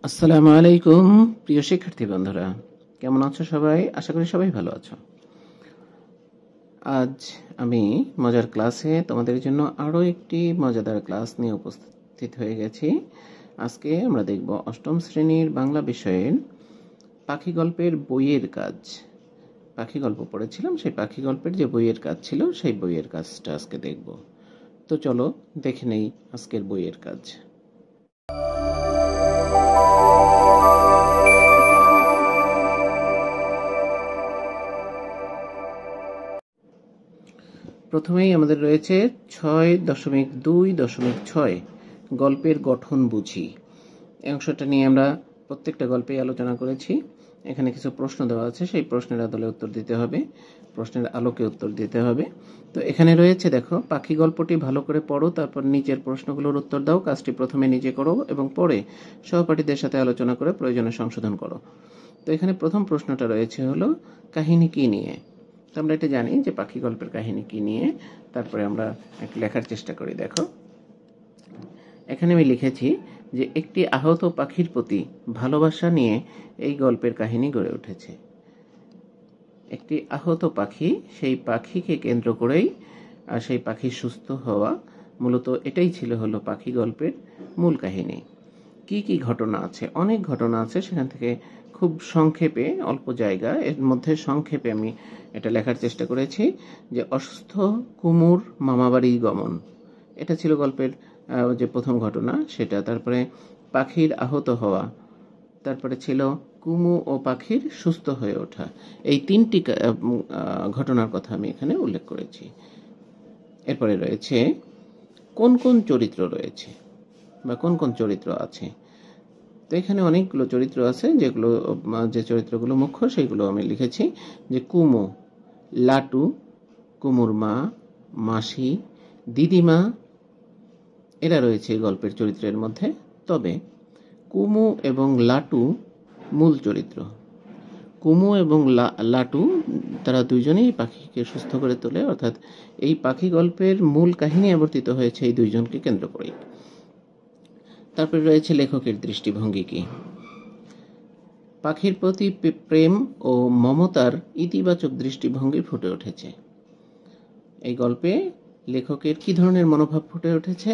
আসসালামু আলাইকুম প্রিয় শিক্ষার্থী বন্ধুরা, কেমন আছো সবাই? আশা করি সবাই ভালো আছো। আজ আমি মজার ক্লাসে তোমাদের জন্য আরো একটি মজাদার ক্লাস নিয়ে উপস্থিত হয়ে গেছি। আজকে আমরা দেখব অষ্টম শ্রেণীর বাংলা বিষয়ের পাখি গল্পের বইয়ের কাজ। পাখি গল্প পড়েছিলাম, সেই পাখি গল্পের যে বইয়ের কাজ ছিল সেই বইয়ের কাজটা আজকে দেখব। তো চলো দেখে নেই আজকের বইয়ের কাজ। প্রথমেই আমাদের রয়েছে ৬.২.৬ গল্পের গঠন বুঝি। এই অংশটা নিয়ে আমরা প্রত্যেকটা গল্পে আলোচনা করেছি। এখানে কিছু প্রশ্ন দেওয়া আছে, সেই প্রশ্নের আদলে উত্তর দিতে হবে, প্রশ্নের আলোকে উত্তর দিতে হবে। তো এখানে রয়েছে, দেখো, পাখি গল্পটি ভালো করে পড়ো, তারপর নিচের প্রশ্নগুলোর উত্তর দাও। কাজটি প্রথমে নিজে করো এবং পরে সহপাঠীদের সাথে আলোচনা করে প্রয়োজনে সংশোধন করো। তো এখানে প্রথম প্রশ্নটা রয়েছে হলো কাহিনী কি নিয়ে। তো আমরা এটা জানি যে পাখি গল্পের কাহিনী কি নিয়ে, তারপরে আমরা একটু লেখার চেষ্টা করি। দেখো, এখানে আমি লিখেছি যে একটি আহত পাখির প্রতি ভালোবাসা নিয়ে এই গল্পের কাহিনী গড়ে উঠেছে। একটি আহত পাখি, সেই পাখিকে কেন্দ্র করেই আর সেই পাখির সুস্থ হওয়া, মূলত এটাই ছিল হলো পাখি গল্পের মূল কাহিনী। কি কি ঘটনা আছে? অনেক ঘটনা আছে, সেখান থেকে খুব সংক্ষেপে, অল্প জায়গা, এর মধ্যে সংক্ষেপে আমি এটা লেখার চেষ্টা করেছি। যে অসুস্থ কুমুর মামাবাড়ি গমন, এটা ছিল গল্পের যে প্রথম ঘটনা সেটা। তারপরে পাখির আহত হওয়া, তারপরে ছিল কুমু ও পাখির সুস্থ হয়ে ওঠা। এই তিনটি ঘটনার কথা আমি এখানে উল্লেখ করেছি। এরপরে রয়েছে কোন কোন চরিত্র রয়েছে বা কোন কোন চরিত্র আছে। তো এখানে অনেকগুলো চরিত্র আছে, যেগুলো যে চরিত্রগুলো মুখ্য সেগুলো আমি লিখেছি। যে কুমু, লাটু, কুমুর মা, মাসি, দিদিমা, এরা রয়েছে গল্পের চরিত্রের মধ্যে। তবে কুমু এবং লাটু মূল চরিত্র। কুমু এবং লাটু, তারা দুইজনেই পাখিকে সুস্থ করে তোলে, অর্থাৎ এই পাখি গল্পের মূল কাহিনী আবর্তিত হয়েছে এই দুইজনকে কেন্দ্র করেই। তারপরে রয়েছে লেখকের দৃষ্টিভঙ্গি কি। পাখির প্রতি প্রেম ও মমতার ইতিবাচক দৃষ্টিভঙ্গি ফুটে উঠেছে। এই গল্পে লেখকের কি ধরনের মনোভাব ফুটে উঠেছে?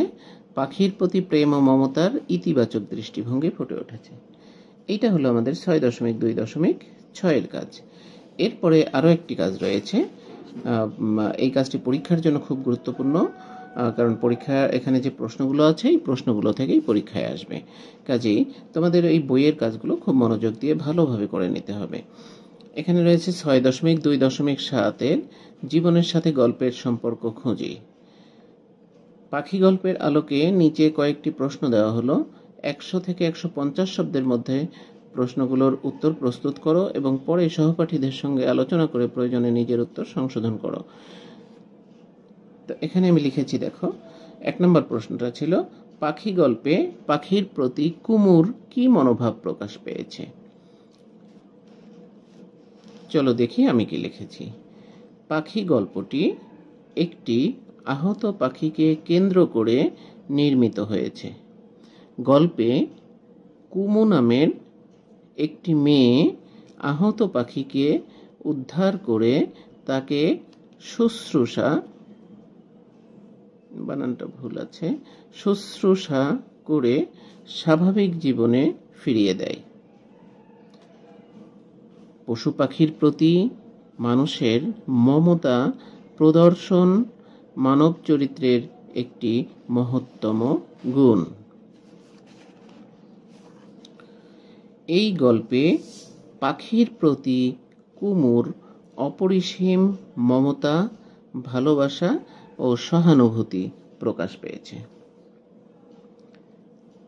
পাখির প্রতি প্রেম ও মমতার ইতিবাচক দৃষ্টিভঙ্গি ফুটে উঠেছে। এইটা হলো আমাদের ৬.২.৬ কাজ। এরপরে আরো একটি কাজ রয়েছে। এই কাজটি পরীক্ষার জন্য খুব গুরুত্বপূর্ণ, কারণ পরীক্ষা, এখানে যে প্রশ্নগুলো আছে এই প্রশ্নগুলো থেকেই পরীক্ষায় আসবে। কাজেই তোমাদের এই বইয়ের কাজগুলো খুব মনোযোগ দিয়ে ভালোভাবে করে নিতে হবে। এখানে রয়েছে ৬.২.৭ জীবনের সাথে গল্পের সম্পর্ক খুঁজি। পাখি গল্পের আলোকে নিচে কয়েকটি প্রশ্ন দেওয়া হলো। ১০০ থেকে ১৫০ শব্দের মধ্যে প্রশ্নগুলোর উত্তর প্রস্তুত করো এবং পরে সহপাঠীদের সঙ্গে আলোচনা করে প্রয়োজনে নিজের উত্তর সংশোধন করো। তো এখানে আমি লিখেছি, দেখো, ১ নম্বর প্রশ্নটা ছিল পাখি গল্পে পাখির প্রতি কুমুর কি মনোভাব প্রকাশ পেয়েছে। চলো দেখি আমি কি লিখেছি। পাখি গল্পটি একটি আহত পাখিকে কেন্দ্র করে নির্মিত হয়েছে। গল্পে কুমু নামের একটি মেয়ে আহত পাখিকে উদ্ধার করে তাকে শুশ্রূষা, বানানটা ভুল আছে, শুশ্রূষা করে স্বাভাবিক জীবনে ফিরিয়ে দেয়। পশু পাখির প্রতি মানুষের মমতা প্রদর্শন মানব চরিত্রের একটি মহত্তম গুণ। এই গল্পে পাখির প্রতি কুমুর অপরিসীম মমতা, ভালোবাসা ও সহানুভূতি প্রকাশ পেয়েছে।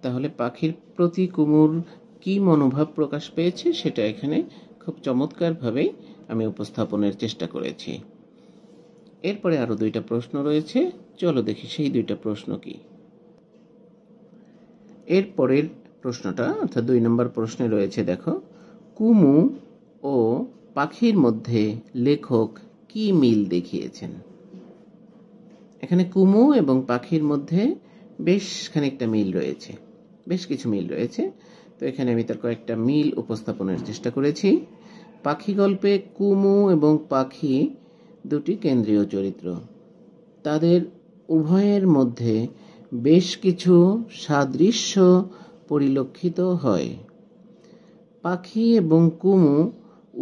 তাহলে পাখির প্রতি কুমুর কি মনোভাব প্রকাশ পেয়েছে সেটা এখানে খুব চমৎকারভাবেই আমি উপস্থাপনের চেষ্টা করেছি। এরপরে আরো ২টা প্রশ্ন রয়েছে, চলো দেখি সেই ২টা প্রশ্ন কি। এরপরের প্রশ্নটা, অর্থাৎ ২ নম্বর প্রশ্নে রয়েছে, দেখো, কুমু ও পাখির মধ্যে লেখক কি মিল দেখিয়েছেন। এখানে কুমু এবং পাখির মধ্যে বেশ খানিকটা মিল রয়েছে, বেশ কিছু মিল রয়েছে। তো এখানে আমি তার কয়েকটা মিল উপস্থাপনের চেষ্টা করেছি। পাখি গল্পে কুমু এবং পাখি দুটি কেন্দ্রীয় চরিত্র। তাদের উভয়ের মধ্যে বেশ কিছু সাদৃশ্য পরিলক্ষিত হয়। পাখি এবং কুমু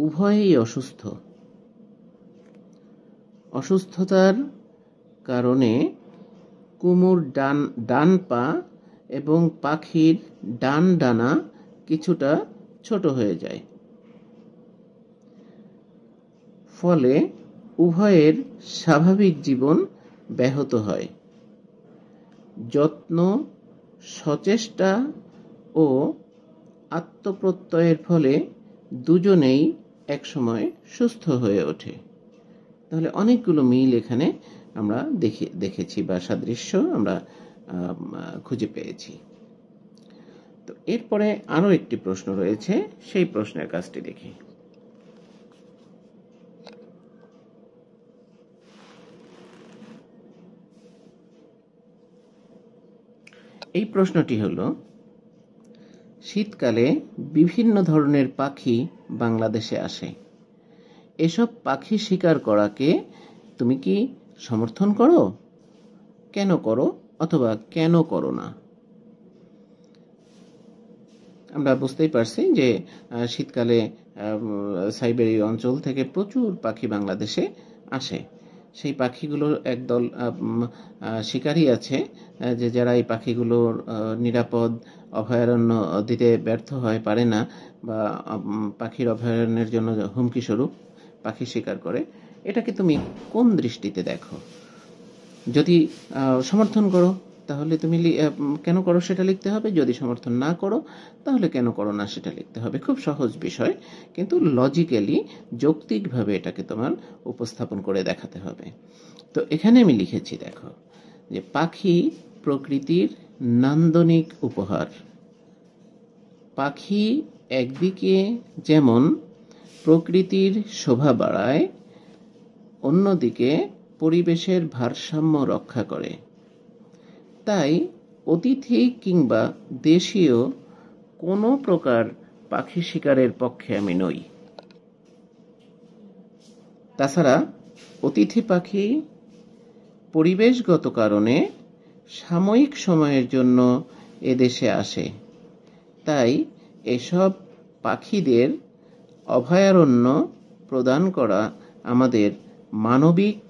উভয়েই অসুস্থ। অসুস্থতার কারণে কুমুর ডান পা এবং পাখির ডান ডানা কিছুটা ছোট হয়ে যায়। ফলে উভয়ের স্বাভাবিক জীবন ব্যাহত হয়। যত্ন, সচেষ্টা ও আত্মপ্রত্যয়ের ফলে দুজনেই একসময় সুস্থ হয়ে ওঠে। তাহলে অনেকগুলো মিল এখানে আমরা দেখেছি বা সাদৃশ্য আমরা খুঁজে পেয়েছি। তো এরপরে আরো একটি প্রশ্ন রয়েছে, সেই প্রশ্নের কাজটি দেখি। এই প্রশ্নটি হলো, শীতকালে বিভিন্ন ধরনের পাখি বাংলাদেশে আসে। এসব পাখি শিকার করাকে তুমি কি সমর্থন করো? কেন করো অথবা কেন করো না? আমরা বুঝতেই পারছি যে শীতকালে সাইবেরীয় অঞ্চল থেকে প্রচুর পাখি বাংলাদেশে আসে। সেই পাখিগুলোর একদল শিকারী আছে যে যারা এই পাখিগুলোর নিরাপদ অভয়ারণ্য দিতে ব্যর্থ হয়, পারে না, বা পাখির অভয়ারণ্যের জন্য হুমকি স্বরূপ পাখি শিকার করে। এটাকে তুমি কোন দৃষ্টিতে দেখো? যদি সমর্থন করো তাহলে তুমি কেন করো সেটা লিখতে হবে, যদি সমর্থন না করো তাহলে কেন করো না সেটা লিখতে হবে। খুব সহজ বিষয়, কিন্তু লজিক্যালি যৌক্তিকভাবে এটাকে তোমার উপস্থাপন করে দেখাতে হবে। তো এখানে আমি লিখেছি, দেখো, যে পাখি প্রকৃতির নান্দনিক উপহার। পাখি একদিকে যেমন প্রকৃতির শোভা বাড়ায়, অন্যদিকে পরিবেশের ভারসাম্য রক্ষা করে। তাই অতিথি কিংবা দেশীয় কোনো প্রকার পাখি শিকারের পক্ষে আমি নই। তাছাড়া অতিথি পাখি পরিবেশগত কারণে সাময়িক সময়ের জন্য এদেশে আসে। তাই এসব পাখিদের অভয়ারণ্য প্রদান করা আমাদের মানবিক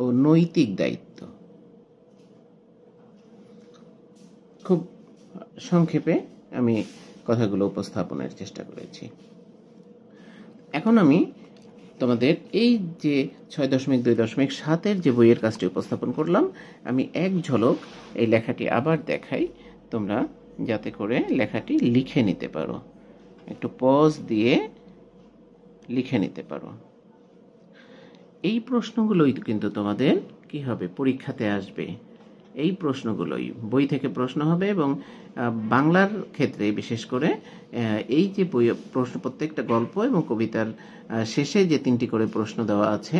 ও নৈতিক দায়িত্ব। খুব সংক্ষেপে আমি কথাগুলো উপস্থাপনের চেষ্টা করেছি। এখন আমি তোমাদের এই যে 6.2.7 যে বইয়ের কাজটি উপস্থাপন করলাম, আমি এক ঝলক এই লেখাটি আবার দেখাই, তোমরা যাতে করে লেখাটি লিখে নিতে পারো, একটু পজ দিয়ে লিখে নিতে পারো। এই প্রশ্নগুলোই কিন্তু তোমাদের কি হবে, পরীক্ষাতে আসবে। এই প্রশ্নগুলোই বই থেকে প্রশ্ন হবে, এবং বাংলার ক্ষেত্রে বিশেষ করে এই যে বই প্রশ্ন, প্রত্যেকটা গল্প এবং কবিতার শেষে যে 3টি করে প্রশ্ন দেওয়া আছে,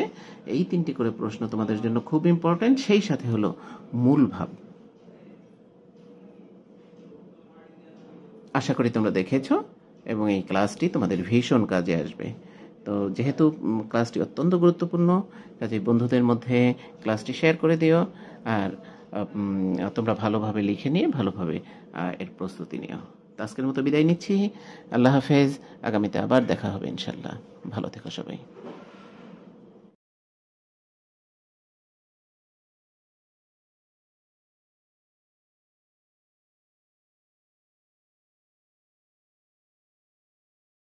এই 3টি করে প্রশ্ন তোমাদের জন্য খুব ইম্পর্টেন্ট। সেই সাথে হলো মূল ভাব। আশা করি তোমরা দেখেছো এবং এই ক্লাসটি তোমাদের ভীষণ কাজে আসবে। তো যেহেতু ক্লাসটি অত্যন্ত গুরুত্বপূর্ণ, কাজে বন্ধুদের মধ্যে ক্লাসটি শেয়ার করে দিও, আর তোমরা ভালোভাবে লিখে নিয়ে ভালোভাবে এর প্রস্তুতি নিও। তো আজকের মতো বিদায় নিচ্ছি। আল্লাহ হাফেজ। আগামীতে আবার দেখা হবে ইনশাল্লাহ। ভালো থেকো সবাই।